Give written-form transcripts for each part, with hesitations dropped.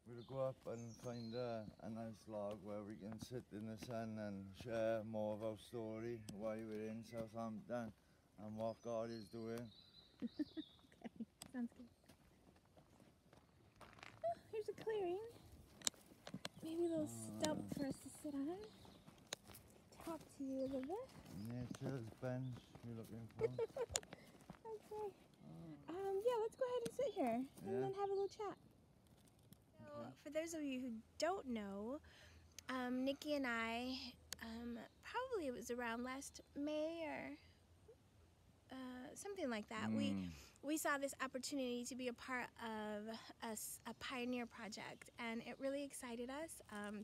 We'll go up and find a nice log where we can sit in the sun and share more of our story, why we're in Southampton and what God is doing. Okay, sounds good. Oh, here's a clearing. Maybe a little stump for us to sit on. Talk to you a little bit. Nature's bench you're looking for. Okay. Yeah, let's go ahead and sit here and then have a little chat. So, for those of you who don't know, Nikki and I, probably it was around last May or something like that. We saw this opportunity to be a part of a pioneer project, and it really excited us.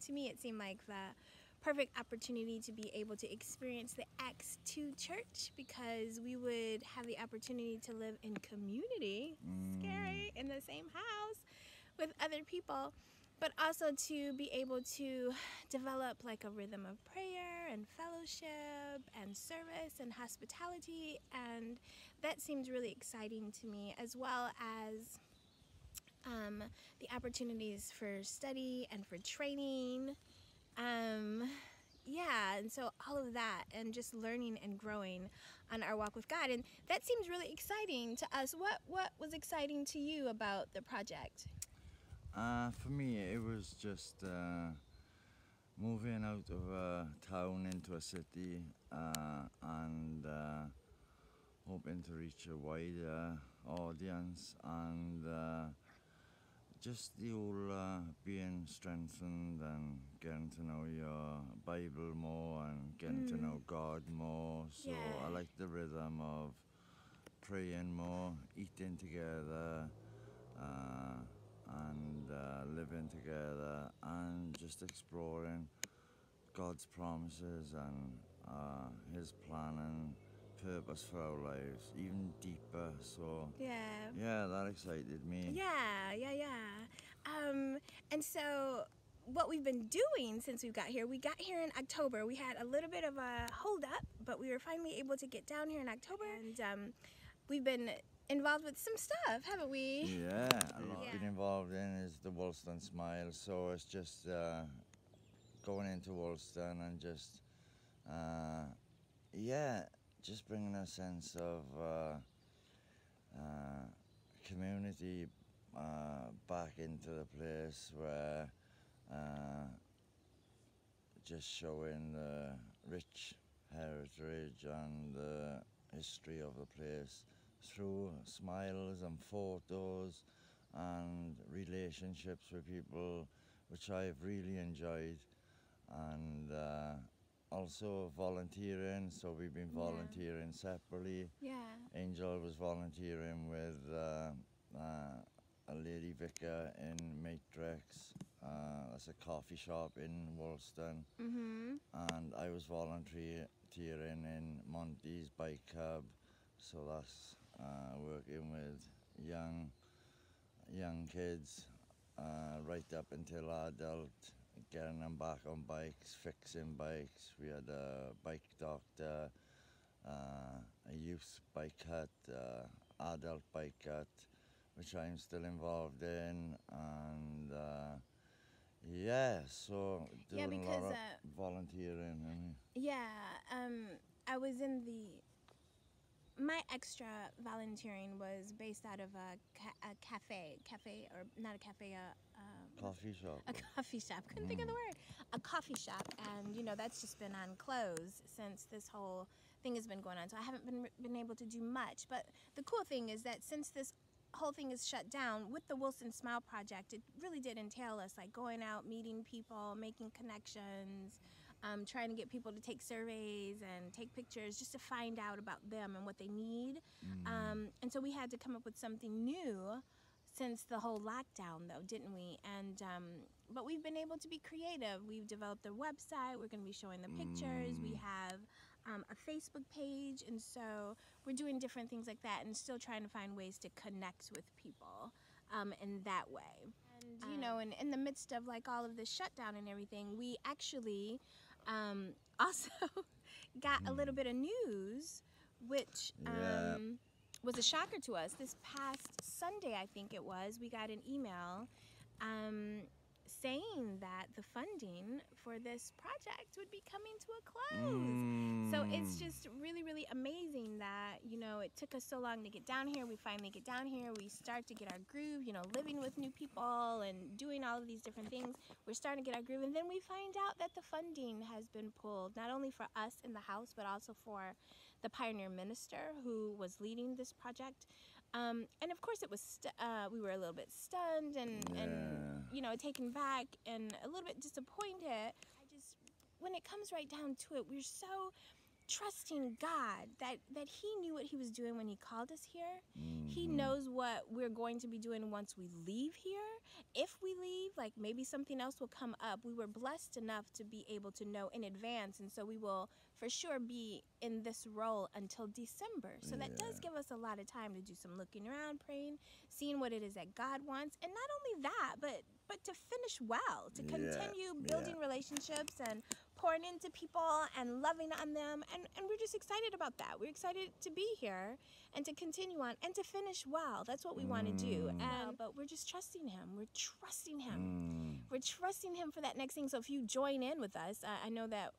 To me, it seemed like the perfect opportunity to be able to experience the Acts 2 church, because we would have the opportunity to live in community, scary, in the same house with other people, but also to be able to develop like a rhythm of prayer and fellowship and service and hospitality, and that seems really exciting to me, as well as the opportunities for study and for training. Yeah, and so all of that, and just learning and growing on our walk with God, and that seems really exciting to us. What was exciting to you about the project? For me, it was just moving out of a town into a city and hoping to reach a wider audience, and just the whole being strengthened and getting to know your Bible more and getting to know God more. So I like the rhythm of praying more, eating together, and living together, and just exploring God's promises and His plan and purpose for our lives even deeper. So yeah, that excited me. And so what we've been doing since we got here in October. We had a little bit of a hold up, but we were finally able to get down here in October, and we've been involved with some stuff, haven't we? Yeah, a lot I've been involved in is the Woolston Smile, so it's just going into Woolston and just just bringing a sense of community back into the place, where just showing the rich heritage and the history of the place through smiles and photos and relationships with people, which I've really enjoyed, and also volunteering. So we've been volunteering separately. Angel was volunteering with a lady vicar in Matrix. That's a coffee shop in Woolston. And I was volunteering in Monty's Bike Club. So that's working with young kids right up until adult, getting them back on bikes, fixing bikes. We had a bike doctor, a youth bike hut, adult bike hut, which I'm still involved in, and so doing a lot of volunteering. I was in my extra volunteering was based out of a cafe, or not a cafe, Coffee shop. A coffee shop. Couldn't think of the word. A coffee shop, and that's just been on close since this whole thing has been going on. So I haven't been able to do much. But the cool thing is that since this whole thing is shut down, with the Woolston Smile Project, it really did entail us like going out, meeting people, making connections, trying to get people to take surveys and take pictures just to find out about them and what they need. And so we had to come up with something new since the whole lockdown, though, didn't we? And but we've been able to be creative. We've developed a website. We're going to be showing the pictures. We have a Facebook page, and so we're doing different things like that, and still trying to find ways to connect with people in that way. And in the midst of like all of this shutdown and everything, we actually also got a little bit of news, which was a shocker to us. This past Sunday, I think it was, we got an email saying that the funding for this project would be coming to a close. So it's just really, really amazing that, you know, it took us so long to get down here. We finally get down here. We start to get our groove, you know, living with new people and doing all of these different things. We're starting to get our groove. And then we find out that the funding has been pulled, not only for us in the house, but also for the pioneer minister who was leading this project. And of course, it was we were a little bit stunned and you know, taken back and a little bit disappointed. When it comes right down to it, we're so trusting God that He knew what He was doing when He called us here. He knows what we're going to be doing once we leave here. If we leave, like maybe something else will come up. We were blessed enough to be able to know in advance, and so we will for sure be in this role until December. So that does give us a lot of time to do some looking around, praying, seeing what it is that God wants, and not only that, but to finish well, to continue building relationships and pouring into people and loving on them, and we're just excited about that. We're excited to be here and to continue on and to finish well. That's what we want to do. But we're just trusting Him. We're trusting Him. We're trusting Him for that next thing. So if you join in with us, I know that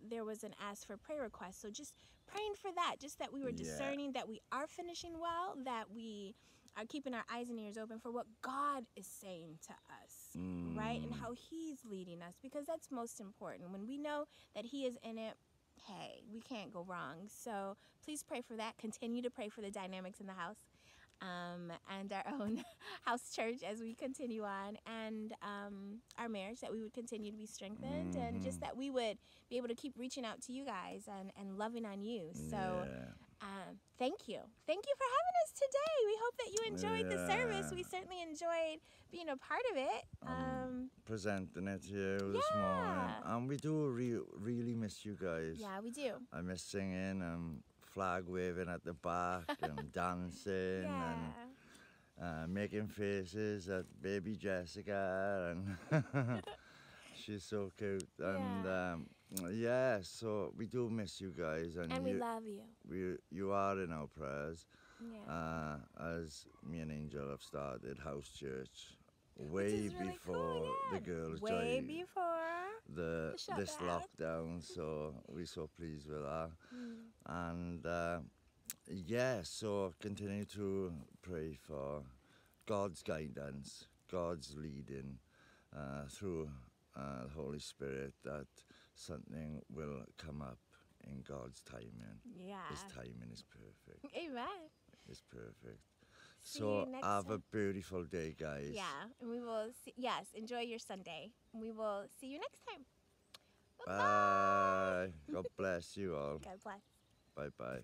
there was an ask for prayer request. So just praying for that, just that we were discerning, that we are finishing well, that we are keeping our eyes and ears open for what God is saying to us, right? And how He's leading us, because that's most important. When we know that He is in it, hey, we can't go wrong. So please pray for that. Continue to pray for the dynamics in the house and our own house church as we continue on, and our marriage, that we would continue to be strengthened, and just that we would be able to keep reaching out to you guys and loving on you. So thank you. Thank you for having us today. We hope that you enjoyed the service. We certainly enjoyed being a part of it. Presenting it to you this morning. And we do really miss you guys. Yeah, we do. I miss singing and flag waving at the back and dancing and making faces at baby Jessica, and she's so cute. And so we do miss you guys, and we love you. You are in our prayers. As me and Angel have started house church way really before cool, the girls way joined before this lockdown, so we're so pleased with that. And so continue to pray for God's guidance, God's leading through the Holy Spirit, that something will come up in God's timing. His timing is perfect. Amen. It's perfect. See you next have time. a beautiful day, guys. And we will see, enjoy your Sunday. We will see you next time. Bye. God bless you all. God bless. Bye-bye.